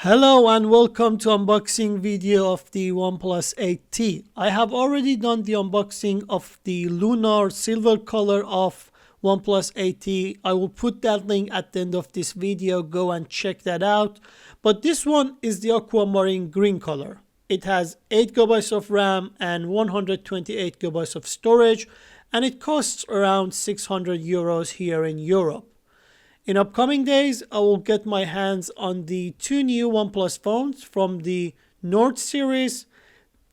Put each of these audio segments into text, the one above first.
Hello and welcome to unboxing video of the OnePlus 8T. I have already done the unboxing of the Lunar silver color of OnePlus 8T. I will put that link at the end of this video. Go and check that out. But this one is the Aquamarine Green color. It has 8 GB of RAM and 128 GB of storage, and it costs around 600 euros here in Europe. In upcoming days, I will get my hands on the two new OnePlus phones from the Nord series,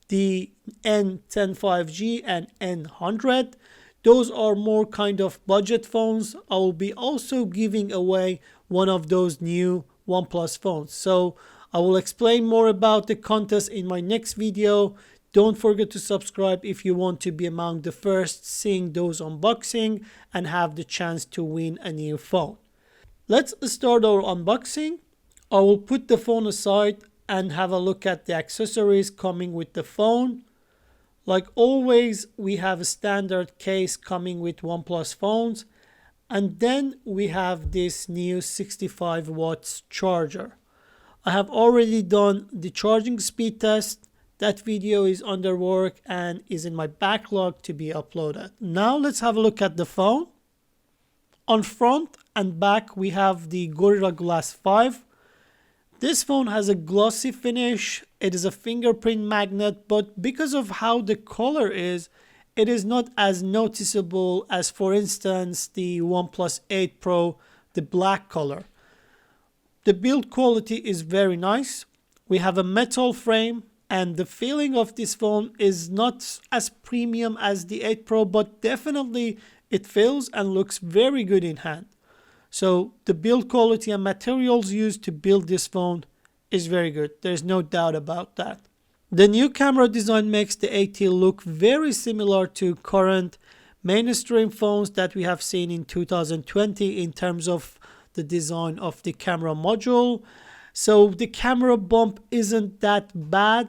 the N10 5G and N100. Those are more kind of budget phones. I will be also giving away one of those new OnePlus phones. So I will explain more about the contest in my next video. Don't forget to subscribe if you want to be among the first seeing those unboxing and have the chance to win a new phone. Let's start our unboxing. I will put the phone aside and have a look at the accessories coming with the phone. Like always, we have a standard case coming with OnePlus phones. And then we have this new 65 watts charger. I have already done the charging speed test. That video is under work and is in my backlog to be uploaded. Now let's have a look at the phone. On front and back, we have the Gorilla Glass 5. This phone has a glossy finish. It is a fingerprint magnet, but because of how the color is, it is not as noticeable as, for instance, the OnePlus 8 Pro, the black color. The build quality is very nice. We have a metal frame, and the feeling of this phone is not as premium as the 8 Pro, but definitely it feels and looks very good in hand. So the build quality and materials used to build this phone is very good. There's no doubt about that. The new camera design makes the 8T look very similar to current mainstream phones that we have seen in 2020 in terms of the design of the camera module. So the camera bump isn't that bad.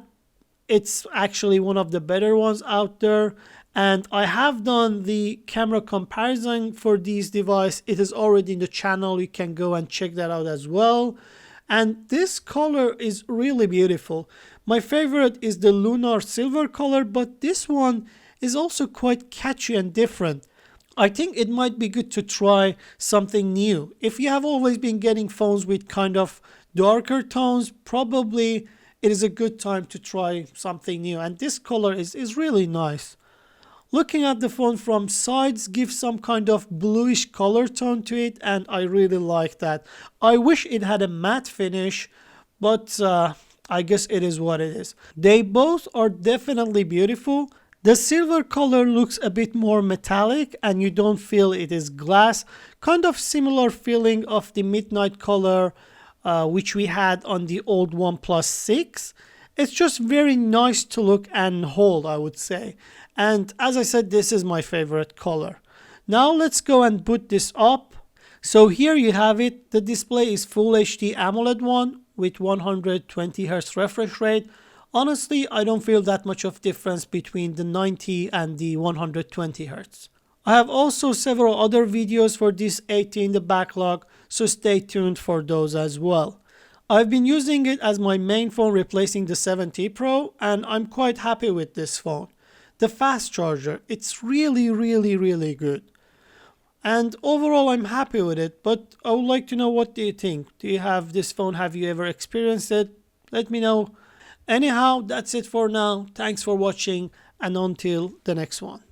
It's actually one of the better ones out there. And I have done the camera comparison for these devices. It is already in the channel. You can go and check that out as well. And this color is really beautiful. My favorite is the Lunar silver color, but this one is also quite catchy and different. I think it might be good to try something new. If you have always been getting phones with kind of darker tones, probably it is a good time to try something new. And this color is really nice. Looking at the phone from sides gives some kind of bluish color tone to it, and I really like that. I wish it had a matte finish, but I guess it is what it is. They both are definitely beautiful. The silver color looks a bit more metallic and you don't feel it is glass. Kind of similar feeling of the midnight color which we had on the old OnePlus 6. It's just very nice to look and hold, I would say. And as I said, this is my favorite color. Now let's go and boot this up. So here you have it. The display is Full HD AMOLED one with 120 Hz refresh rate. Honestly, I don't feel that much of difference between the 90 and the 120 Hz. I have also several other videos for this 8T in the backlog, so stay tuned for those as well. I've been using it as my main phone replacing the 7T Pro, and I'm quite happy with this phone. The fast charger, it's really good. And overall, I'm happy with it, but I would like to know, what do you think? Do you have this phone? Have you ever experienced it? Let me know. Anyhow, that's it for now. Thanks for watching, and until the next one.